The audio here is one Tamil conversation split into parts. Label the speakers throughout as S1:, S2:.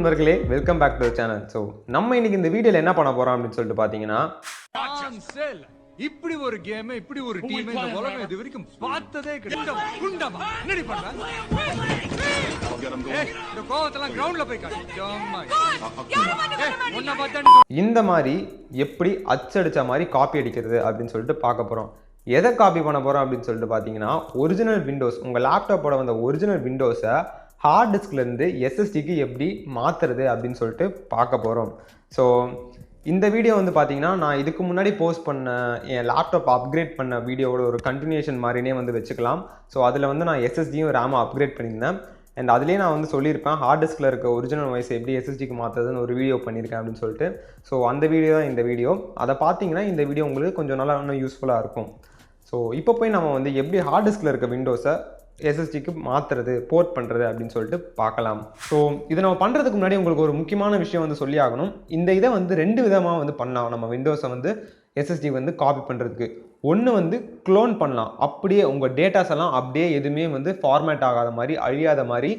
S1: நண்பர்களே, welcome back to the channel. So நம்ம இன்னைக்கு இந்த வீடியோல என்ன பண்ண போறோம் அப்படினு சொல்லிட்டு பாத்தீங்கன்னா,
S2: இப்படி ஒரு கேம், இப்படி ஒரு டீம் இந்த உலகம் இது வரைக்கும் பார்த்ததே கிடையாது. குண்டமா என்னடி பண்ற? இந்த கோவத்தெல்லாம் கிரவுண்ட்ல போய் காட்டு.
S1: இந்த மாதிரி எப்படி அச்சடிச்ச மாதிரி காப்பி அடிக்கிறது அப்படின்னு சொல்லிட்டு பார்க்க போறோம். எதை காப்பி பண்ண போறோம் அப்படின்னு சொல்லிட்டு பாத்தீங்கன்னா, ஒரிஜினல் விண்டோஸ் உங்க லேப்டாப்போட வந்த ஒரிஜினல் விண்டோஸை ஹார்ட் டிஸ்க்லேருந்து எஸ்எஸ்டிக்கு எப்படி மாற்றுறது அப்படின்னு சொல்லிட்டு பார்க்க போகிறோம். ஸோ இந்த வீடியோ வந்து பார்த்தீங்கன்னா, நான் இதுக்கு முன்னாடி போஸ்ட் பண்ண என் லேப்டாப் அப்கிரேட் பண்ண வீடியோவோட ஒரு கண்டினியூஷன் மாதிரினே வந்து வச்சுக்கலாம். ஸோ அதில் வந்து நான் எஸ்எஸ்டியும் ரேமும் அப்கிரேட் பண்ணியிருந்தேன். அண்ட் அதுலேயே நான் வந்து சொல்லியிருப்பேன் ஹார்ட் டிஸ்கில் இருக்க ஒரிஜினல் வாய்ஸ் எப்படி எஸ்எஸ்டிக்கு மாற்றுறதுன்னு ஒரு வீடியோ பண்ணியிருக்கேன் அப்படின்னு சொல்லிட்டு. ஸோ அந்த வீடியோ தான் இந்த வீடியோ. அதை பார்த்தீங்கன்னா இந்த வீடியோ உங்களுக்கு கொஞ்சம் நல்லா இன்னும் யூஸ்ஃபுல்லாக இருக்கும். ஸோ இப்போ போய் நம்ம வந்து எப்படி ஹார்ட் டிஸ்கில் இருக்க விண்டோஸை எஸ்எஸ்டிக்கு மாற்றுறது, போர்ட் பண்ணுறது அப்படின்னு சொல்லிட்டு பார்க்கலாம். ஸோ இதை நம்ம பண்ணுறதுக்கு முன்னாடி உங்களுக்கு ஒரு முக்கியமான விஷயம் வந்து சொல்லி ஆகணும். இந்த இதை வந்து ரெண்டு விதமாக வந்து பண்ணலாம். நம்ம விண்டோஸை வந்து எஸ்எஸ்டி வந்து காப்பி பண்ணுறதுக்கு ஒன்று வந்து க்ளோன் பண்ணலாம். அப்படியே உங்கள் டேட்டாஸ் எல்லாம் அப்படியே எதுவுமே வந்து ஃபார்மேட் ஆகாத மாதிரி, அழியாத மாதிரி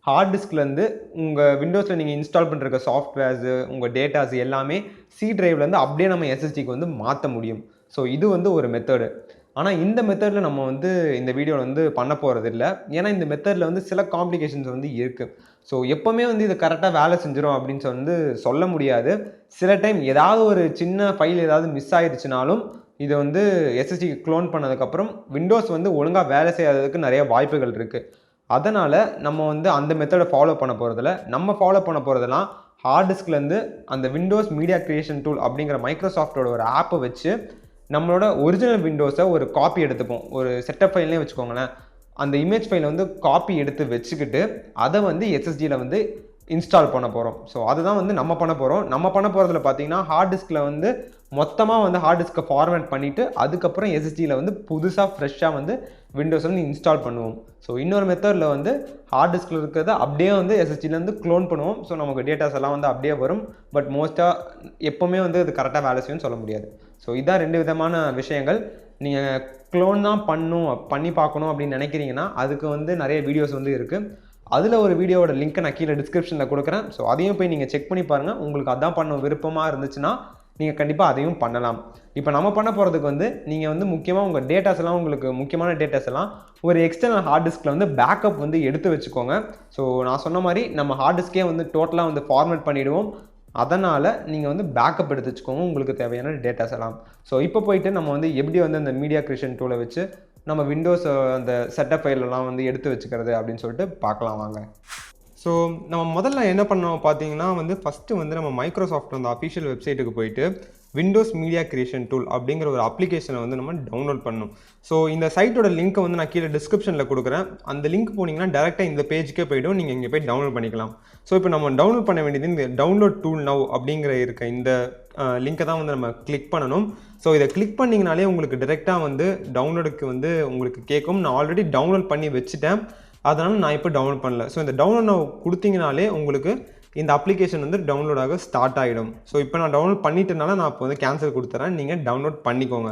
S1: ஹார்ட் டிஸ்க்லேருந்து உங்கள் விண்டோஸில் நீங்கள் இன்ஸ்டால் பண்ணுற சாஃப்ட்வேர்ஸு, உங்கள் டேட்டாஸ் எல்லாமே சி டிரைவ்லேருந்து அப்படியே நம்ம எஸ்எஸ்டிக்கு வந்து மாற்ற முடியும். ஸோ இது வந்து ஒரு மெத்தடு. ஆனால் இந்த மெத்தடில் நம்ம வந்து இந்த வீடியோவில் வந்து பண்ண போகிறது இல்லை. ஏன்னா இந்த மெத்தடில் வந்து சில காம்ப்ளிகேஷன்ஸ் வந்து இருக்குது. ஸோ எப்போவுமே வந்து இது கரெக்டாக வேலை செஞ்சிடும் அப்படின்னு வந்து சொல்ல முடியாது. சில டைம் ஏதாவது ஒரு சின்ன ஃபைல் ஏதாவது மிஸ் ஆயிடுச்சுனாலும் இதை வந்து எஸ்எஸ்டிக்கு க்ளோன் பண்ணதுக்கப்புறம் விண்டோஸ் வந்து ஒழுங்காக வேலை செய்யாததுக்கு நிறைய வாய்ப்புகள் இருக்குது. அதனால் நம்ம வந்து அந்த மெத்தடை ஃபாலோ பண்ண போகிறதில்ல. நம்ம ஃபாலோ பண்ண போகிறதெல்லாம் ஹார்ட் டிஸ்க்லேருந்து அந்த விண்டோஸ் மீடியா கிரியேஷன் டூல் அப்படிங்கிற மைக்ரோசாஃப்டோட ஒரு ஆப்பை வச்சு நம்மளோட ஒரிஜினல் விண்டோஸை ஒரு காப்பி எடுத்துப்போம். ஒரு செட்டப் ஃபைல்னே வச்சுக்கோங்களேன். அந்த இமேஜ் ஃபைலை வந்து காப்பி எடுத்து வச்சுக்கிட்டு அதை வந்து எஸ்எஸ்டியில் வந்து இன்ஸ்டால் பண்ண போகிறோம். ஸோ அதுதான் வந்து நம்ம பண்ண போகிறோம். நம்ம பண்ண போகிறதுல பார்த்தீங்கன்னா ஹார்ட் டிஸ்கில் வந்து மொத்தமாக வந்து ஹார்ட் டிஸ்கை ஃபார்மேட் பண்ணிவிட்டு அதுக்கப்புறம் எஸ்எஸ்டியில் வந்து புதுசாக ஃப்ரெஷ்ஷாக வந்து விண்டோஸ் வந்து இன்ஸ்டால் பண்ணுவோம். ஸோ இன்னொரு மெத்தடில் வந்து ஹார்ட் டிஸ்கில் இருக்கிறத அப்படியே வந்து எஸ்எஸ்டிலேருந்து க்ளோன் பண்ணுவோம். ஸோ நமக்கு டேட்டாஸ் எல்லாம் வந்து அப்படியே வரும். பட் மோஸ்ட்டாக எப்போவுமே வந்து அது கரெக்டாக வேலை செய்யும்னு சொல்ல முடியாது. ஸோ இதான் ரெண்டு விதமான விஷயங்கள். நீங்கள் க்ளோன் தான் பண்ணி பார்க்கணும் அப்படின்னு நினைக்கிறீங்கன்னா அதுக்கு வந்து நிறைய வீடியோஸ் வந்து இருக்குது. அதில் ஒரு வீடியோவோட லிங்க்கை நான் கீழே டிஸ்கிரிப்ஷனில் கொடுக்குறேன். ஸோ அதையும் போய் நீங்கள் செக் பண்ணி பாருங்கள். உங்களுக்கு அதான் பண்ண விருப்பமாக இருந்துச்சுன்னா நீங்கள் கண்டிப்பாக அதையும் பண்ணலாம். இப்போ நம்ம பண்ண போகிறதுக்கு வந்து நீங்கள் வந்து முக்கியமாக உங்கள் டேட்டாஸ் எல்லாம், உங்களுக்கு முக்கியமான டேட்டாஸ் எல்லாம் ஒரு எக்ஸ்டர்னல் ஹார்ட் டிஸ்கில் வந்து பேக்கப் வந்து எடுத்து வச்சுக்கோங்க. ஸோ நான் சொன்ன மாதிரி நம்ம ஹார்ட் டிஸ்கே வந்து டோட்டலாக வந்து ஃபார்மேட் பண்ணிவிடுவோம். அதனால் நீங்கள் வந்து பேக்கப் எடுத்து வச்சுக்கோங்க உங்களுக்கு தேவையான டேட்டாஸ் எல்லாம். ஸோ இப்போ போயிட்டு நம்ம வந்து எப்படி வந்து அந்த மீடியா கிரியேஷன் டூலை வச்சு நம்ம விண்டோஸ் அந்த செட்டப் ஃபைலெல்லாம் வந்து எடுத்து வச்சுக்கிறது அப்படின்னு சொல்லிட்டு பார்க்கலாம் வாங்க. ஸோ நம்ம முதல்ல என்ன பண்ணோம் பார்த்தீங்கன்னா வந்து ஃபஸ்ட்டு வந்து நம்ம மைக்ரோசாஃப்ட் அந்த அஃபிஷியல் வெப்சைட்டுக்கு போயிட்டு விண்டோஸ் மீடியா கிரியேஷன் டூல் அப்படிங்கிற ஒரு அப்ளிகேஷனை வந்து நம்ம டவுன்லோட் பண்ணணும். ஸோ இந்த சைட்டோட லிங்க்கை வந்து நான் கீழே டிஸ்கிரிப்ஷனில் கொடுக்குறேன். அந்த லிங்க் போனீங்கன்னா டேரெக்டாக இந்த பேஜுக்கே போய்டும். நீங்கள் இங்கே போய் டவுன்லோட் பண்ணிக்கலாம். ஸோ இப்போ நம்ம டவுன்லோட் பண்ண வேண்டியது இந்த டவுன்லோட் டூல் நவ் அப்படிங்கிற இருக்க இந்த லிங்க்கை தான் வந்து நம்ம கிளிக் பண்ணணும். ஸோ இதை கிளிக் பண்ணிங்கனாலே உங்களுக்கு டேரெக்டாக வந்து டவுன்லோடுக்கு வந்து உங்களுக்கு கேட்கும். நான் ஆல்ரெடி டவுன்லோட் பண்ணி வச்சுட்டேன், அதனால் நான் இப்போ டவுன்லோட் பண்ணல. ஸோ இந்த டவுன்லோட் நவ் கொடுத்தீங்கனாலே உங்களுக்கு இந்த அப்ளிகேஷன் வந்து டவுன்லோட் ஆக ஸ்டார்ட் ஆகிடும். ஸோ இப்போ நான் டவுன்லோட் பண்ணிட்டனால நான் இப்போ வந்து கேன்சல் கொடுத்துறேன். நீங்கள் டவுன்லோட் பண்ணிக்கோங்க.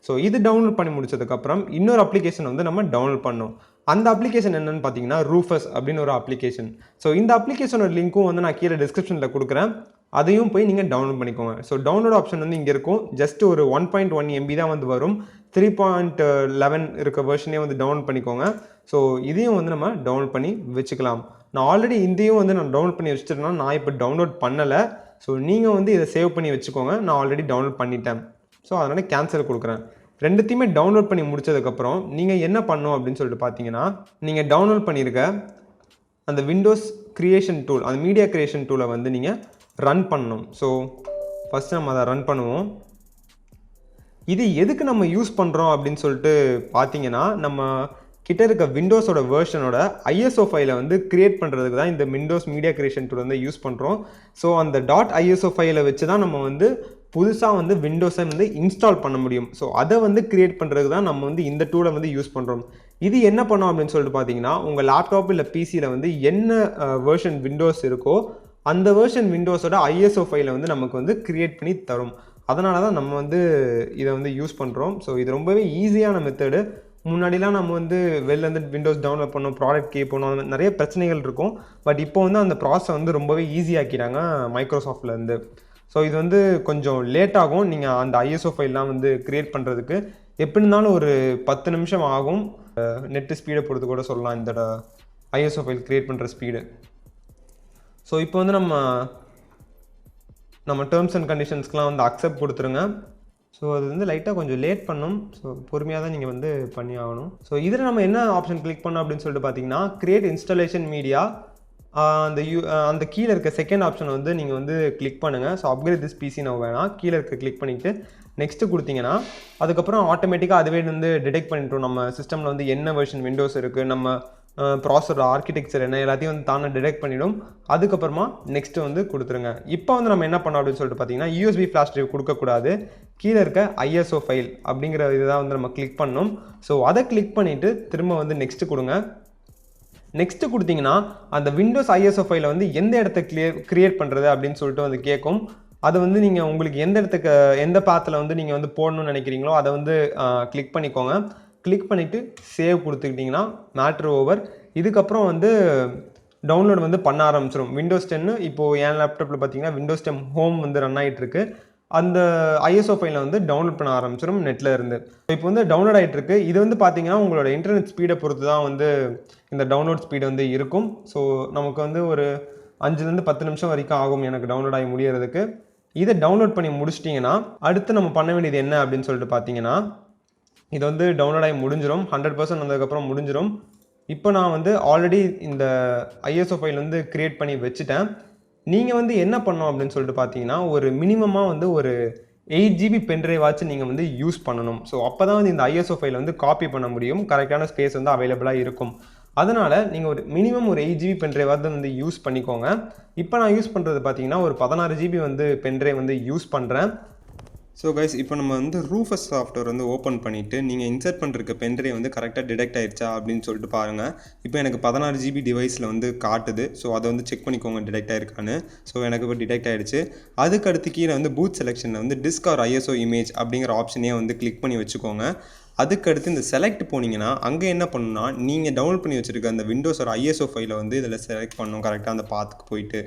S1: ஸோ இது டவுன்லோட் பண்ணி முடிச்சதுக்கப்புறம் இன்னொரு அப்ளிகேஷன் வந்து நம்ம டவுன்லோட் பண்ணோம். அந்த அப்ளிகேஷன் என்னென்னு பார்த்தீங்கன்னா ரூஃபஸ் அப்படின்னு ஒரு அப்ளிகேஷன். ஸோ இந்த அப்ளிகேஷனோட லிங்க்கும் வந்து நான் கீழே டிஸ்கிரிப்ஷனில் கொடுக்குறேன். அதையும் போய் நீங்கள் டவுன்லோட் பண்ணிக்கோங்க. ஸோ டவுன்லோட் ஆப்ஷன் வந்து இங்கே இருக்கும். ஜஸ்ட் ஒரு 1.1 MB தான் வந்து வரும். 3.11 இருக்க வெர்ஷனே வந்து டவுன்லோட் பண்ணிக்கோங்க. ஸோ இதையும் வந்து நம்ம டவுன்லோட் பண்ணி வச்சுக்கலாம். நான் ஆல்ரெடி இதையும் வந்து நான் டவுன்லோட் பண்ணி வச்சுட்டேன்னா நான் இப்போ டவுன்லோட் பண்ணலை. ஸோ நீங்கள் வந்து இதை சேவ் பண்ணி வச்சுக்கோங்க. நான் ஆல்ரெடி டவுன்லோட் பண்ணிட்டேன். ஸோ அதனால் கேன்சல் கொடுக்குறேன். ரெண்டுத்தையுமே டவுன்லோட் பண்ணி முடிச்சதுக்கப்புறம் நீங்கள் என்ன பண்ணணும் அப்படின்னு சொல்லிட்டு பார்த்தீங்கன்னா, நீங்கள் டவுன்லோட் பண்ணியிருக்க அந்த விண்டோஸ் கிரியேஷன் டூல், அந்த மீடியா கிரியேஷன் டூலை வந்து நீங்கள் ரன் பண்ணணும். ஸோ ஃபஸ்ட்டு நம்ம அதை ரன் பண்ணுவோம். இது எதுக்கு நம்ம யூஸ் பண்ணுறோம் அப்படின்னு சொல்லிட்டு பார்த்தீங்கன்னா, நம்ம கிட்ட இருக்க விண்டோஸோட வேர்ஷனோட ஐஎஸ்ஓ ஃபைலை வந்து கிரியேட் பண்ணுறதுக்கு தான் இந்த விண்டோஸ் மீடியா கிரியேஷன் டூல் வந்து யூஸ் பண்ணுறோம். ஸோ அந்த .ISO ஃபைலை வச்சு தான் நம்ம வந்து புதுசாக வந்து விண்டோஸை வந்து இன்ஸ்டால் பண்ண முடியும். ஸோ அதை வந்து கிரியேட் பண்ணுறதுக்கு தான் நம்ம வந்து இந்த டூலை வந்து யூஸ் பண்ணுறோம். இது என்ன பண்ணோம் அப்படின்னு சொல்லிட்டு பார்த்தீங்கன்னா, உங்கள் லேப்டாப் இல்லை பிசியில் வந்து என்ன வேர்ஷன் விண்டோஸ் இருக்கோ அந்த வேர்ஷன் விண்டோஸோட ஐஎஸ்ஓ ஃபைலை வந்து நமக்கு வந்து கிரியேட் பண்ணி தரும். அதனால தான் நம்ம வந்து இதை வந்து யூஸ் பண்ணுறோம். ஸோ இது ரொம்பவே ஈஸியான மெத்தடு. முன்னாடிலாம் நம்ம வந்து வெளிலேருந்து விண்டோஸ் டவுன்லோட் பண்ணோம், ப்ராடக்ட் கீ பண்ணோம், அந்த மாதிரி நிறைய பிரச்சனைகள் இருக்கும். பட் இப்போ வந்து அந்த ப்ராசஸ் வந்து ரொம்பவே ஈஸியாக்கிட்டாங்க மைக்ரோசாஃப்ட்லேருந்து. ஸோ இது வந்து கொஞ்சம் லேட் ஆகும் நீங்கள் அந்த ஐஎஸ்ஓ ஃபைல்லாம் வந்து க்ரியேட் பண்ணுறதுக்கு. எப்படி இருந்தாலும் ஒரு 10 நிமிஷம் ஆகும். நெட்டு ஸ்பீடை பொறுத்து கூட சொல்லலாம் இந்த ஐஎஸ்ஓ ஃபைல் க்ரியேட் பண்ணுற ஸ்பீடு. ஸோ இப்போ வந்து நம்ம டேர்ம்ஸ் அண்ட் கண்டிஷன்ஸ்க்கெலாம் வந்து அக்செப்ட் கொடுத்துருங்க. ஸோ அது வந்து லைட்டாக கொஞ்சம் லேட் பண்ணும். ஸோ பொறுமையாக தான் நீங்கள் வந்து பண்ணி ஆகணும். ஸோ இதில் நம்ம என்ன ஆப்ஷன் கிளிக் பண்ணோம் அப்படின்னு சொல்லிட்டு பார்த்தீங்கன்னா, கிரியேட் இன்ஸ்டாலேஷன் மீடியா, அந்த கீழே இருக்க செகண்ட் ஆப்ஷனை வந்து நீங்கள் வந்து கிளிக் பண்ணுங்கள். ஸோ அப்கிரேட் திஸ் பிசி நான் வேணாம், கீழே இருக்க கிளிக் பண்ணிவிட்டு நெக்ஸ்ட்டு கொடுத்தீங்கன்னா அதுக்கப்புறம் ஆட்டோமேட்டிக்காக அதுவே வந்து டிடெக்ட் பண்ணிட்டோம் நம்ம சிஸ்டமில் வந்து என்ன வெர்ஷன் விண்டோஸ் இருக்குது, நம்ம ப்ராசஸர் ஆர்கிடெக்சர் என்ன, எல்லாத்தையும் வந்து தானே டிடெக்ட் பண்ணிவிடும். அதுக்கப்புறமா நெக்ஸ்ட்டு வந்து கொடுத்துருங்க. இப்போ வந்து நம்ம என்ன பண்ணோம் அப்படின்னு சொல்லிட்டு பார்த்தீங்கன்னா, யூஎஸ்பி ஃப்ளாஷ் டிரைவ் கொடுக்கக்கூடாது, கீழே இருக்க ஐஎஸ்ஓ ஃபைல் அப்படிங்கிற இதுதான் வந்து நம்ம கிளிக் பண்ணணும். ஸோ அதை கிளிக் பண்ணிவிட்டு திரும்ப வந்து நெக்ஸ்ட்டு கொடுங்க. நெக்ஸ்ட்டு கொடுத்தீங்கன்னா அந்த விண்டோஸ் ஐஎஸ்ஓ ஃபைலை வந்து எந்த இடத்த கிரியேட் பண்ணுறது அப்படின்னு சொல்லிட்டு வந்து கேட்கும். அதை வந்து நீங்கள் உங்களுக்கு எந்த பாத்தில் வந்து நீங்கள் வந்து போடணும்னு நினைக்கிறீங்களோ அதை வந்து கிளிக் பண்ணிக்கோங்க. கிளிக் பண்ணிவிட்டு சேவ் கொடுத்துக்கிட்டிங்கன்னா மேட்ரு ஓவர். இதுக்கப்புறம் வந்து டவுன்லோட் வந்து பண்ண ஆரம்பிச்சிடும். விண்டோஸ் 10 இப்போது என் லேப்டாப்பில் பார்த்தீங்கன்னா விண்டோஸ் 10 ஹோம் வந்து ரன் ஆகிட்டுருக்கு. அந்த ஐஎஸ்ஓ ஃபைலை வந்து டவுன்லோட் பண்ண ஆரம்பிச்சிடும் நெட்டில் இருந்து. இப்போ வந்து டவுன்லோட் ஆகிட்டுருக்கு. இது வந்து பார்த்தீங்கன்னா உங்களோட இன்டர்நெட் ஸ்பீடை பொறுத்து தான் வந்து இந்த டவுன்லோட் ஸ்பீடு வந்து இருக்கும். ஸோ நமக்கு வந்து ஒரு 5லேருந்து 10 நிமிஷம் வரைக்கும் ஆகும் எனக்கு டவுன்லோட் ஆகி முடியறதுக்கு. இதை டவுன்லோட் பண்ணி முடிச்சிட்டிங்கன்னா அடுத்து நம்ம பண்ண வேண்டியது என்ன அப்படின்னு சொல்லிட்டு பார்த்தீங்கன்னா, இது வந்து டவுன்லோட் ஆகி முடிஞ்சிடும். 100% வந்ததுக்கப்புறம் முடிஞ்சிடும். இப்போ நான் வந்து ஆல்ரெடி இந்த ஐஎஸ்ஓ ஃபைல் வந்து க்ரியேட் பண்ணி வச்சுட்டேன். நீங்கள் வந்து என்ன பண்ணணும் அப்படின்னு சொல்லிட்டு பார்த்தீங்கன்னா, ஒரு மினிமமாக வந்து ஒரு 8 GB பென்ட்ரைவ் ஆச்சு நீங்கள் வந்து யூஸ் பண்ணணும். ஸோ அப்போ தான் வந்து இந்த ஐஎஸ்ஓ ஃபைலை வந்து காப்பி பண்ண முடியும், கரெக்டான ஸ்பேஸ் வந்து அவைலபிளாக இருக்கும். அதனால் நீங்கள் ஒரு மினிமம் ஒரு 8 GB பென்ட்ரைவாவது வந்து யூஸ் பண்ணிக்கோங்க. இப்போ நான் யூஸ் பண்ணுறது பார்த்தீங்கன்னா ஒரு 16 GB வந்து பென்ட்ரைவ் வந்து யூஸ் பண்ணுறேன். ஸோ கைஸ், இப்போ நம்ம வந்து ரூஃபஸ் சாஃப்ட்வேர் வந்து ஓப்பன் பண்ணிவிட்டு நீங்கள் இன்சர்ட் பண்ணுறதுக்கு பென்ட்ரைவ் வந்து கரெக்டாக டிடெக்ட் ஆகிடுச்சா அப்படின்னு சொல்லிட்டு பாருங்கள். இப்போ எனக்கு 16 GB டிவைஸில் வந்து காட்டுது. ஸோ அதை வந்து செக் பண்ணிக்கோங்க டிடெக்ட் ஆகிருக்கான்னு. ஸோ எனக்கு இப்போ டிடெக்ட் ஆகிடுச்சு. அதுக்கடுத்து கீழே வந்து பூட் செலெக்ஷனில் வந்து டிஸ்க் ஆர் ஐஎஸ்ஓ இமேஜ் அப்படிங்கிற ஆப்ஷனையே வந்து கிளிக் பண்ணி வச்சுக்கோங்க. அதுக்கடுத்து இந்த செலக்ட் போனீங்கன்னா அங்கே என்ன பண்ணணும்னா, நீங்கள் டவுன்லோட் பண்ணி வச்சுருக்க அந்த விண்டோஸோட ஐஎஸ்ஓ ஃபைலை வந்து இதில் செலக்ட் பண்ணணும் கரெக்டாக அந்த பாத்துக்கு போயிட்டு.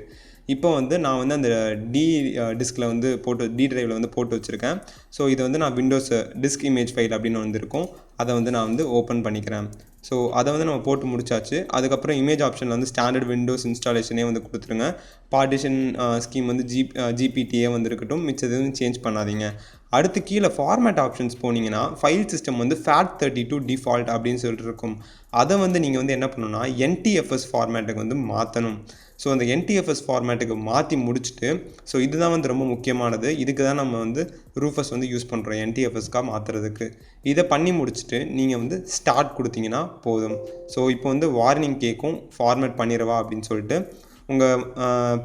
S1: இப்போ வந்து நான் வந்து அந்த டிஸ்கில் வந்து டி டிரைவில் வந்து போட்டு வச்சுருக்கேன். ஸோ இதை வந்து நான் விண்டோஸ் டிஸ்க் இமேஜ் ஃபைல் அப்படின்னு வந்து இருக்கும், அதை வந்து நான் வந்து ஓப்பன் பண்ணிக்கிறேன். ஸோ அதை வந்து நம்ம போட்டு முடிச்சாச்சு. அதுக்கப்புறம் இமேஜ் ஆப்ஷனில் வந்து ஸ்டாண்டர்ட் விண்டோஸ் இன்ஸ்டாலேஷனே வந்து கொடுத்துருங்க. பார்ட்டிஷன் ஸ்கீம் வந்து ஜிபிடியே வந்து இருக்கட்டும், மிச்சது வந்து சேஞ்ச் பண்ணாதீங்க. அடுத்து கீழே ஃபார்மேட் ஆப்ஷன்ஸ் போனீங்கன்னா ஃபைல் சிஸ்டம் வந்து FAT32 டிஃபால்ட் அப்படின்னு சொல்லிட்டு இருக்கும். அதை வந்து நீங்கள் வந்து என்ன பண்ணணும்னா NTFS ஃபார்மேட்டுக்கு வந்து மாற்றணும். ஸோ அந்த NTFS ஃபார்மேட்டுக்கு மாற்றி முடிச்சுட்டு, ஸோ இதுதான் வந்து ரொம்ப முக்கியமானது. இதுக்கு தான் நம்ம வந்து ரூஃபஸ் வந்து யூஸ் பண்ணுறோம் NTFSக்காக மாற்றுறதுக்கு. இதை பண்ணி முடிச்சுட்டு நீங்கள் வந்து ஸ்டார்ட் கொடுத்தீங்கன்னா போதும். ஸோ இப்போ வந்து வார்னிங் கேட்கும், ஃபார்மேட் பண்ணிடவா அப்படின்னு சொல்லிட்டு. உங்கள்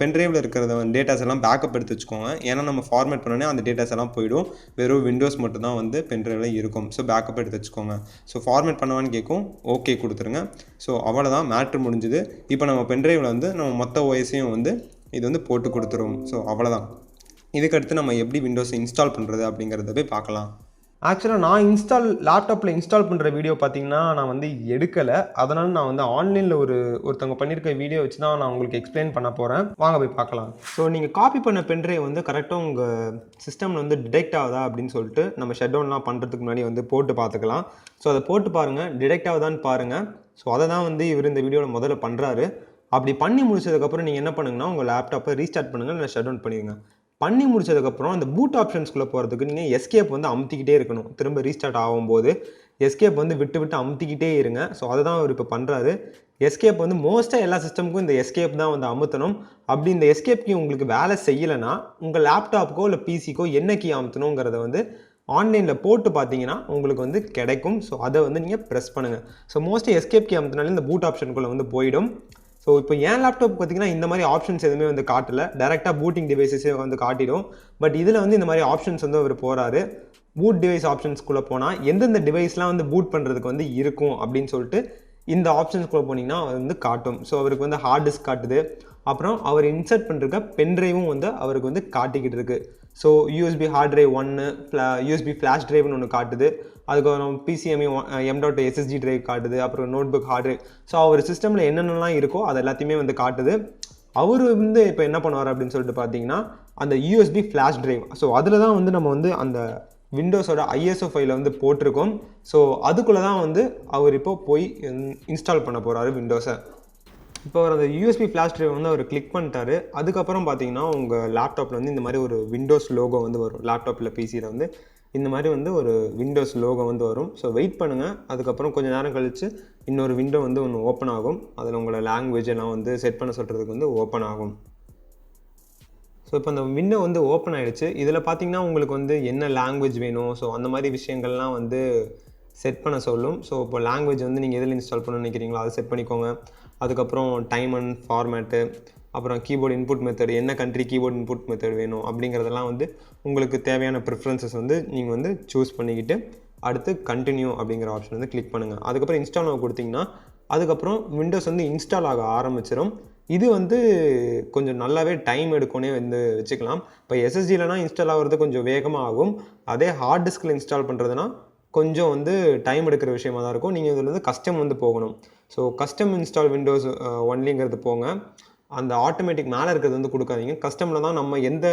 S1: பென்ட்ரைவில் இருக்கிறத டேட்டாஸ் எல்லாம் பேக்கப் எடுத்து வச்சுக்கோங்க. ஏன்னா நம்ம ஃபார்மேட் பண்ணோன்னே அந்த டேட்டாஸ் எல்லாம் போயிடும். வெறும் விண்டோஸ் மட்டும் தான் வந்து பென்ட்ரைவில் இருக்கும். ஸோ பேக்கப் எடுத்து வச்சுக்கோங்க. ஸோ ஃபார்மேட் பண்ணுவான்னு கேட்கும், ஓகே கொடுத்துருங்க. ஸோ அவ்வளோதான், மேட்ரு முடிஞ்சுது. இப்போ நம்ம பென்ட்ரைவில் வந்து நம்ம மொத்த ஓஎஸையும் வந்து இது வந்து போட்டு கொடுத்துரும். ஸோ அவ்வளோதான். இதுக்கடுத்து நம்ம எப்படி விண்டோஸை இன்ஸ்டால் பண்ணுறது அப்படிங்கிறத போய் பார்க்கலாம். ஆக்சுவலாக நான் லேப்டாப்பில் இன்ஸ்டால் பண்ணுற வீடியோ பார்த்தீங்கன்னா நான் வந்து எடுக்கலை. அதனால் நான் வந்து ஆன்லைனில் ஒருத்தவங்க பண்ணியிருக்க வீடியோ வச்சு தான் நான் உங்களுக்கு எக்ஸ்பிளைன் பண்ண போகிறேன். வாங்க போய் பார்க்கலாம். ஸோ நீங்கள் காப்பி பண்ண பென்ட்ரைவ் வந்து கரெக்டாக உங்கள் சிஸ்டமில் வந்து டிடெக்ட் ஆகுதா அப்படின்னு சொல்லிட்டு நம்ம ஷட் டவுன்லாம் பண்ணுறதுக்கு முன்னாடி வந்து போட்டு பார்த்துக்கலாம். ஸோ அதை போட்டு பாருங்கள், டிடெக்ட் ஆகுதான்னு பாருங்கள். ஸோ அதை தான் வந்து இவர் இந்த வீடியோவில் முதல்ல பண்ணுறாரு. அப்படி பண்ணி முடிச்சதுக்கப்புறம் நீங்கள் என்ன பண்ணுங்கன்னா உங்கள் லேப்டாப்பை ரீஸ்டார்ட் பண்ணுங்கள், இல்லை ஷட் டவுன் பண்ணிடுங்க. பண்ணி முடிச்சதுக்கப்புறம் அந்த பூட் ஆப்ஷன்ஸ்குள்ளே போகிறதுக்கு நீங்கள் எஸ்கேப் வந்து அமுத்திக்கிட்டே இருக்கணும். திரும்ப ரீஸ்டார்ட் ஆகும்போது எஸ்கேப் வந்து விட்டு அமுத்திக்கிட்டே இருங்க. ஸோ அதை தான் அவர் இப்போ பண்ணுறாரு. எஸ்கேப் வந்து மோஸ்ட்டாக எல்லா சிஸ்டமுக்கும் இந்த எஸ்கேப் தான் வந்து அமுத்தணும். அப்படி இந்த எஸ்கேப் கீ உங்களுக்கு வேலை செய்யலைன்னா உங்கள் லேப்டாப்புக்கோ இல்லை பிசிக்கோ என்ன கீ அமுத்தணுங்கிறத வந்து ஆன்லைனில் போட்டு பார்த்தீங்கன்னா உங்களுக்கு வந்து கிடைக்கும். ஸோ அதை வந்து நீங்கள் ப்ரெஸ் பண்ணுங்கள். ஸோ மோஸ்ட்டாக எஸ்கேப் கீ அமுத்தினாலே இந்த பூட் ஆப்ஷனுக்குள்ளே வந்து போயிடும். ஸோ இப்போ என் லேப்டாப் பார்த்தீங்கன்னா இந்த மாதிரி ஆப்ஷன்ஸ் எதுவுமே வந்து காட்டலை, டேரெக்டாக பூட்டிங் டிவைஸஸே வந்து காட்டிடும். பட் இதில் வந்து இந்த மாதிரி ஆப்ஷன்ஸ் வந்து அவர் போகிறாரு. பூட் டிவைஸ் ஆப்ஷன்ஸ்குள்ளே போனால் எந்தெந்த டிவைஸ்லாம் வந்து பூட் பண்ணுறதுக்கு வந்து இருக்கும் அப்படின்னு சொல்லிட்டு இந்த ஆப்ஷன்ஸ்குள்ளே போனீங்கன்னா வந்து காட்டும். ஸோ அவருக்கு வந்து ஹார்ட் டிஸ்க் காட்டுது, அப்புறம் அவர் இன்சர்ட் பண்ணுறக்க பென்ட்ரைவும் வந்து அவருக்கு வந்து காட்டிக்கிட்டு இருக்குது. So USB hard drive 1, USB flash டிரைவ்னு ஒன்று காட்டுது. அதுக்கப்புறம் பிசிஎம்இ M.SSD டிரைவ் காட்டுது. அப்புறம் நோட்புக் ஹார்ட் டிரைவ். ஸோ அவர் சிஸ்டமில் என்னென்னலாம் இருக்கோ அது எல்லாத்தையுமே வந்து காட்டுது. அவர் வந்து இப்போ என்ன பண்ணுவார் அப்படின்னு சொல்லிட்டு பார்த்தீங்கன்னா, அந்த யூஎஸ்பி ஃப்ளாஷ் டிரைவ், ஸோ அதில் தான் வந்து நம்ம வந்து அந்த விண்டோஸோட ISO ஃபைலை வந்து போட்டிருக்கோம். ஸோ அதுக்குள்ளே தான் வந்து அவர் இப்போ போய் இன்ஸ்டால் பண்ண போகிறாரு விண்டோஸை. இப்போ அவர் அந்த யூஎஸ்பி ஃப்ளாஷ் டிரைவ் வந்து அவர் கிளிக் பண்ணிட்டாரு. அதுக்கப்புறம் பார்த்தீங்கன்னா உங்கள் லேப்டாப்பில் வந்து இந்த மாதிரி ஒரு விண்டோஸ் லோகோ வந்து வரும். லேப்டாப்பில் பிசியில் வந்து இந்த மாதிரி வந்து ஒரு விண்டோஸ் லோகோ வந்து வரும். ஸோ வெயிட் பண்ணுங்கள். அதுக்கப்புறம் கொஞ்சம் நேரம் கழித்து இன்னொரு விண்டோ வந்து ஒன்று ஓப்பன் ஆகும். அதில் உங்களோட லாங்குவேஜ் எல்லாம் வந்து செட் பண்ண சொல்கிறதுக்கு வந்து ஓப்பன் ஆகும். ஸோ இப்போ அந்த விண்டோ வந்து ஓப்பன் ஆகிடுச்சு. இதில் பார்த்தீங்கன்னா உங்களுக்கு வந்து என்ன லாங்குவேஜ் வேணும், ஸோ அந்த மாதிரி விஷயங்கள்லாம் வந்து செட் பண்ண சொல்லும். ஸோ இப்போ லாங்குவேஜ் வந்து நீங்கள் எதில் இன்ஸ்டால் பண்ணணும்னு நினைக்கிறீங்களோ அதை செட் பண்ணிக்கோங்க. அதுக்கப்புறம் டைம் அண்ட் ஃபார்மேட்டு, அப்புறம் கீபோர்டு இன்புட் மெத்தட், என்ன கண்ட்ரி கீபோர்டு இன்புட் மெத்தட் வேணும் அப்படிங்கிறதெல்லாம் வந்து உங்களுக்கு தேவையான ப்ரிஃபரன்சஸ் வந்து நீங்கள் வந்து சூஸ் பண்ணிக்கிட்டு அடுத்து கண்டினியூ அப்படிங்கிற ஆப்ஷன் வந்து கிளிக் பண்ணுங்கள். அதுக்கப்புறம் இன்ஸ்டால் கொடுத்தீங்கன்னா அதுக்கப்புறம் விண்டோஸ் வந்து இன்ஸ்டால் ஆக ஆரம்பிச்சிடும். இது வந்து கொஞ்சம் நல்லாவே டைம் எடுக்கணுன்னே வந்து வச்சுக்கலாம். இப்போ SSDலனா இன்ஸ்டால் ஆகிறது கொஞ்சம் வேகமாக ஆகும். அதே ஹார்ட் டிஸ்கில் இன்ஸ்டால் பண்ணுறதுனா கொஞ்சம் வந்து டைம் எடுக்கிற விஷயமா தான் இருக்கும். நீங்கள் இதில் வந்து கஸ்டம் வந்து போகணும். ஸோ கஸ்டம் இன்ஸ்டால் விண்டோஸ் ஒன்லிங்கிறது போங்க. அந்த ஆட்டோமேட்டிக் மேலே இருக்கிறது வந்து கொடுக்காதீங்க. கஸ்டமில் தான் நம்ம எந்த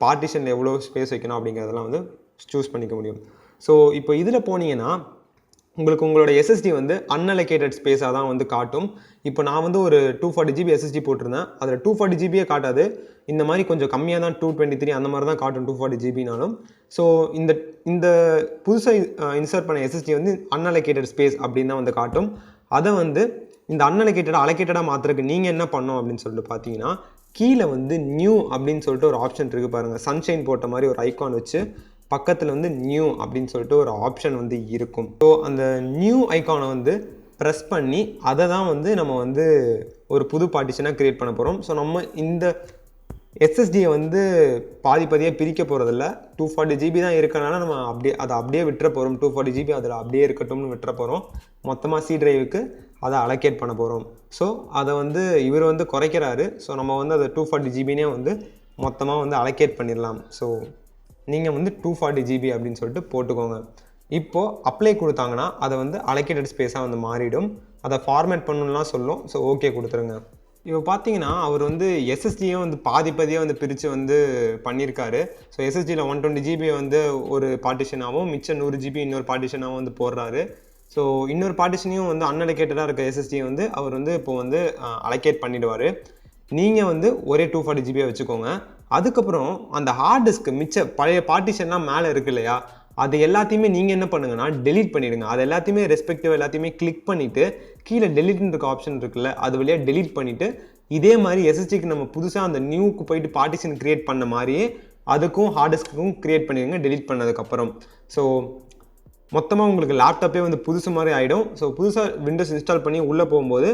S1: பார்ட்டிஷனில் எவ்வளோ ஸ்பேஸ் வைக்கணும் அப்படிங்கிறதெல்லாம் வந்து சூஸ் பண்ணிக்க முடியும். ஸோ இப்போ இதில் போனீங்கன்னா உங்களுக்கு உங்களோட SSD வந்து அன்அலோகேட்டட் ஸ்பேஸாக தான் வந்து காட்டும். இப்போ நான் வந்து ஒரு 240 GB SSD போட்டிருந்தேன். அதில் 240 GB காட்டாது. இந்த மாதிரி கொஞ்சம் கம்மியாக தான் 223 அந்த மாதிரி தான் காட்டும் 240 GBனாலும். ஸோ இந்த புதுசாக இன்சர்ட் பண்ண SSD வந்து அன்அலோகேட்டட் ஸ்பேஸ் அப்படின்னு தான் வந்து காட்டும். அதை வந்து இந்த அலோகேட்டடாக மாற்றுறதுக்கு நீங்கள் என்ன பண்ணணும் அப்படின்னு சொல்லிட்டு பார்த்தீங்கன்னா, கீழே வந்து நியூ அப்படின்னு சொல்லிட்டு ஒரு ஆப்ஷன் இருக்குது பாருங்கள். சன்ஷைன் போட்ட மாதிரி ஒரு ஐக்கான் வச்சு பக்கத்தில் வந்து நியூ அப்படின்னு சொல்லிட்டு ஒரு ஆப்ஷன் வந்து இருக்கும். ஸோ அந்த நியூ ஐக்கானை வந்து ப்ரெஸ் பண்ணி அதை தான் வந்து நம்ம வந்து ஒரு புது பார்ட்டிஷனாக க்ரியேட் பண்ண போகிறோம். ஸோ நம்ம இந்த SSDயை வந்து பாதியாக பிரிக்க போகிறதில்ல. 240 GB தான் இருக்கனால நம்ம அதை அப்படியே விட்டுற போகிறோம். 240 GB அதில் அப்படியே இருக்கட்டும்னு விட்டுற போகிறோம். மொத்தமாக C டிரைவுக்கு அதை அலோகேட் பண்ண போகிறோம். ஸோ அதை வந்து இவர் வந்து குறைக்கிறாரு. ஸோ நம்ம வந்து அதை 240 GBனே வந்து மொத்தமாக வந்து அலோகேட் பண்ணிடலாம். ஸோ நீங்கள் வந்து 240 GB அப்படின்னு சொல்லிட்டு போட்டுக்கோங்க. இப்போது அப்ளை கொடுத்தாங்கன்னா அதை வந்து அலோகேட்டட் ஸ்பேஸாக வந்து மாறிடும். அதை ஃபார்மேட் பண்ணணும்லாம் சொல்லும். ஸோ ஓகே கொடுத்துருங்க. இப்போ பார்த்தீங்கன்னா அவர் வந்து SSDயும் வந்து பாதியாக வந்து பிரித்து வந்து பண்ணியிருக்காரு. ஸோ SSDயில் 120 GB வந்து ஒரு பார்ட்டிஷனாகவும் மிச்சம் 100 GB இன்னொரு பார்ட்டிஷனாகவும் வந்து போடுறாரு. ஸோ இன்னொரு பார்ட்டிஷனையும் வந்து அன்அலோகேட்டடாக இருக்க SSDயை வந்து அவர் வந்து இப்போ வந்து அலோகேட் பண்ணிவிடுவார். நீங்கள் வந்து ஒரே 240 GB வச்சுக்கோங்க. அதுக்கப்புறம் அந்த ஹார்ட் டிஸ்க்கு மிச்ச பழைய பார்ட்டிஷன்லாம் மேலே இருக்கு இல்லையா, அது எல்லாத்தையுமே நீங்கள் என்ன பண்ணுங்கன்னா டெலீட் பண்ணிவிடுங்க. அது எல்லாத்தையுமே எல்லாத்தையுமே கிளிக் பண்ணிவிட்டு கீழே டெலீட்னு இருக்க ஆப்ஷன் இருக்குல்ல, அது வழியாக டெலீட் பண்ணிவிட்டு இதே மாதிரி SSDக்கு நம்ம புதுசாக அந்த நியூக்கு போயிட்டு பார்ட்டிஷன் க்ரியேட் பண்ண மாதிரியே அதுக்கும் ஹார்ட் டிஸ்க்குக்கும் க்ரியேட் பண்ணிடுங்க டெலீட் பண்ணதுக்கப்புறம். ஸோ மொத்தமாக உங்களுக்கு லேப்டாப்பே வந்து புதுசு மாதிரி ஆகிடும். ஸோ புதுசாக விண்டோஸ் இன்ஸ்டால் பண்ணி உள்ளே போகும்போது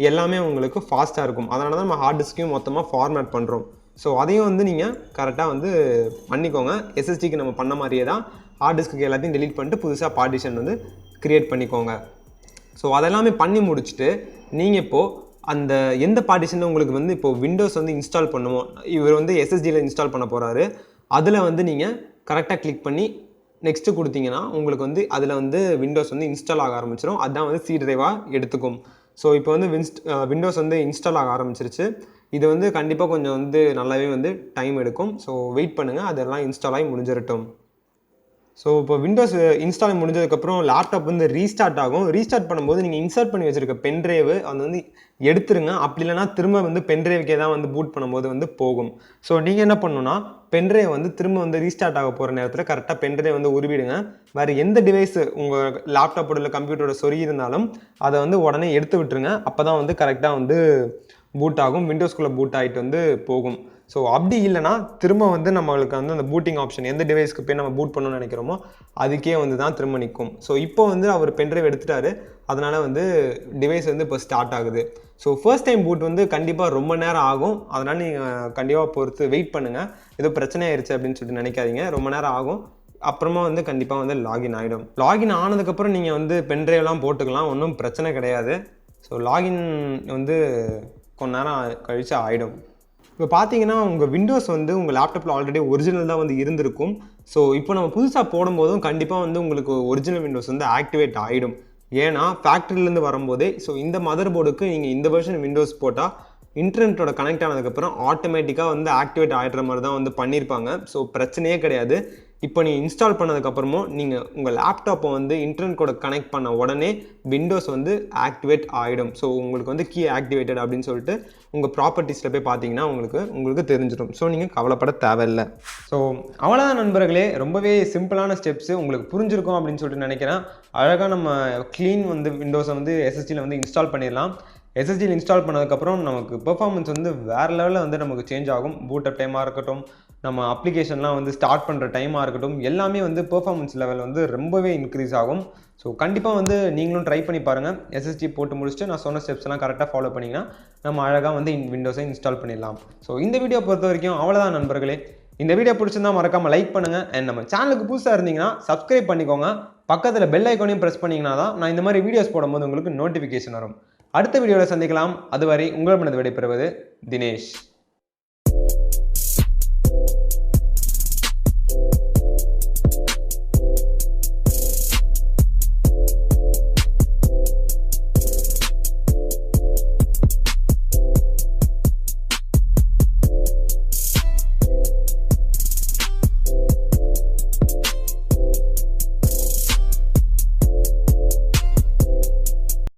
S1: எல்லாமே உங்களுக்கு ஃபாஸ்ட்டாக இருக்கும். அதனால தான் நம்ம ஹார்ட் டிஸ்க்கையும் மொத்தமாக ஃபார்மேட் பண்ணுறோம். ஸோ அதையும் வந்து நீங்கள் கரெக்டாக வந்து பண்ணிக்கோங்க. SSDக்கு நம்ம பண்ண மாதிரியே தான் ஹார்ட் டிஸ்க்கு எல்லாத்தையும் டெலீட் பண்ணிட்டு புதுசாக பார்ட்டிஷன் வந்து க்ரியேட் பண்ணிக்கோங்க. ஸோ அதெல்லாமே பண்ணி முடிச்சுட்டு நீங்கள் இப்போது அந்த எந்த பார்ட்டிஷனில் உங்களுக்கு வந்து இப்போது விண்டோஸ் வந்து இன்ஸ்டால் பண்ணுவோம், இவர் வந்து SSDயில் இன்ஸ்டால் பண்ண போகிறாரு, அதில் வந்து நீங்கள் கரெக்டாக கிளிக் பண்ணி நெக்ஸ்ட்டு கொடுத்தீங்கன்னா உங்களுக்கு வந்து அதில் வந்து விண்டோஸ் வந்து இன்ஸ்டால் ஆக ஆரம்பிச்சிடும். அதுதான் வந்து C டிரைவாக எடுத்துக்கும். ஸோ இப்போ வந்து விண்டோஸ் வந்து இன்ஸ்டால் ஆக ஆரம்பிச்சிருச்சு. இது வந்து கண்டிப்பாக கொஞ்சம் வந்து நல்லாவே வந்து டைம் எடுக்கும். ஸோ வெயிட் பண்ணுங்கள், அதெல்லாம் இன்ஸ்டால் ஆகி முடிஞ்சிடட்டும். ஸோ இப்போ விண்டோஸ் இன்ஸ்டால் முடிஞ்சதுக்கப்புறம் லேப்டாப் வந்து ரீஸ்டார்ட் ஆகும். ரீஸ்டார்ட் பண்ணும்போது நீங்கள் இன்சர்ட் பண்ணி வச்சுருக்க பென்ட்ரைவு அது வந்து எடுத்துருங்க. அப்படி இல்லைனா திரும்ப வந்து பென்ட்ரைவுக்கே தான் வந்து பூட் பண்ணும்போது வந்து போகும். ஸோ நீங்கள் என்ன பண்ணணும்னா பென்ட்ரைவ் வந்து திரும்ப வந்து ரீஸ்டார்ட் ஆக போகிற நேரத்தில் கரெக்டாக பென்ட்ரைவ் வந்து உருவிடுங்க. வேறு எந்த டிவைஸ் உங்கள் லேப்டாப்போட இல்லை கம்ப்யூட்டரோட சொறி இருந்தாலும் அதை வந்து உடனே எடுத்து விட்டுருங்க. அப்போ தான் வந்து கரெக்டாக வந்து பூட் ஆகும், விண்டோஸ்குள்ளே பூட் ஆகிட்டு வந்து போகும். ஸோ அப்படி இல்லைனா திரும்ப வந்து நம்மளுக்கு வந்து அந்த பூட்டிங் ஆப்ஷன் எந்த டிவைஸ்க்கு போய் நம்ம பூட் பண்ணணும்னு நினைக்கிறோமோ அதுக்கே வந்து தான் திரும்ப நிற்கும். ஸோ இப்போ வந்து அவர் பென்ட்ரைவ் எடுத்துட்டாரு, அதனால் வந்து டிவைஸ் வந்து இப்போ ஸ்டார்ட் ஆகுது. ஸோ ஃபர்ஸ்ட் டைம் பூட் வந்து கண்டிப்பாக ரொம்ப நேரம் ஆகும். அதனால் நீங்கள் கண்டிப்பாக பொறுத்து வெயிட் பண்ணுங்கள். ஏதோ பிரச்சனை ஆயிடுச்சு அப்படின்னு சொல்லிட்டு நினைக்காதீங்க, ரொம்ப நேரம் ஆகும். அப்புறமா வந்து கண்டிப்பாக வந்து லாகின் ஆகிடும். லாகின் ஆனதுக்கப்புறம் நீங்கள் வந்து பென்ட்ரைவ்லாம் போட்டுக்கலாம், ஒன்றும் பிரச்சனை கிடையாது. ஸோ லாகின் வந்து கொஞ்ச நேரம் கழித்து ஆகிடும். இப்போ பார்த்தீங்கன்னா உங்கள் விண்டோஸ் வந்து உங்கள் லேப்டாப்பில் ஆல்ரெடி ஒரிஜினல் தான் வந்து இருந்திருக்கும். ஸோ இப்போ நம்ம புதுசாக போடும்போதும் கண்டிப்பாக வந்து உங்களுக்கு ஒரிஜினல் விண்டோஸ் வந்து ஆக்டிவேட் ஆகிடும். ஏன்னா ஃபேக்ட்ரிலேருந்து வரும்போதே ஸோ இந்த மதர் போர்டுக்கு நீங்கள் இந்த வெர்ஷன் விண்டோஸ் போட்டால் இன்டர்நெட்டோட கனெக்ட் ஆனதுக்கப்புறம் ஆட்டோமேட்டிக்காக வந்து ஆக்டிவேட் ஆகிடுற மாதிரி தான் வந்து பண்ணியிருப்பாங்க. ஸோ பிரச்சனையே கிடையாது. இப்போ நீங்கள் இன்ஸ்டால் பண்ணதுக்கப்புறமும் நீங்கள் உங்கள் லேப்டாப்பை வந்து இன்டர்நெட் கூட கனெக்ட் பண்ண உடனே விண்டோஸ் வந்து ஆக்டிவேட் ஆகிடும். ஸோ உங்களுக்கு வந்து கீ ஆக்டிவேட்டட் அப்படின்னு சொல்லிட்டு உங்கள் ப்ராப்பர்ட்டிஸில் போய் பார்த்தீங்கன்னா உங்களுக்கு தெரிஞ்சிடும். ஸோ நீங்கள் கவலைப்பட தேவையில்லை. ஸோ அவ்வளோதான் நண்பர்களே, ரொம்பவே சிம்பிளான ஸ்டெப்ஸு உங்களுக்கு புரிஞ்சிருக்கும் அப்படின்னு சொல்லிட்டு நினைக்கிறேன். அழகாக நம்ம க்ளீன் வந்து விண்டோஸை வந்து எஸ்எஸ்டியில் வந்து இன்ஸ்டால் பண்ணிடலாம். எஸ்எஸ்டியில் இன்ஸ்டால் பண்ணதுக்கப்புறம் நமக்கு பெர்ஃபார்மன்ஸ் வந்து வேறு லெவலில் வந்து நமக்கு சேஞ்ச் ஆகும். பூட்டப் டைமாக இருக்கட்டும், நம்ம அப்ளிகேஷன்லாம் வந்து ஸ்டார்ட் பண்ணுற டைமாக இருக்கட்டும், எல்லாமே வந்து பெர்ஃபார்மன்ஸ் லெவல் வந்து ரொம்பவே இன்க்ரீஸ் ஆகும். ஸோ கண்டிப்பாக வந்து நீங்களும் ட்ரை பண்ணி பாருங்கள். எஸ்எஸ்டி போட்டு முடிச்சுட்டு நான் சொன்ன ஸ்டெப்ஸ் எல்லாம் கரெக்டாக ஃபாலோ பண்ணிங்கன்னா நம்ம அழகாக வந்து விண்டோஸை இன்ஸ்டால் பண்ணிடலாம். ஸோ இந்த வீடியோ பொறுத்த வரைக்கும் அவ்வளோதான் நண்பர்களே. இந்த வீடியோ பிடிச்சிருந்தா மறக்காமல் லைக் பண்ணுங்கள். அண்ட் நம்ம சேனலுக்கு புதுசாக இருந்தீங்கன்னா சப்ஸ்கிரைப் பண்ணிக்கோங்க. பக்கத்தில் பெல் ஐக்கானையும் ப்ரெஸ் பண்ணிங்கன்னா தான் நான் இந்த மாதிரி வீடியோஸ் போடும்போது உங்களுக்கு நோட்டிஃபிகேஷன் வரும். அடுத்த வீடியோவில் சந்திக்கலாம். அதுவரை உங்களிடமிருந்து விடைபெறுவது தினேஷ்.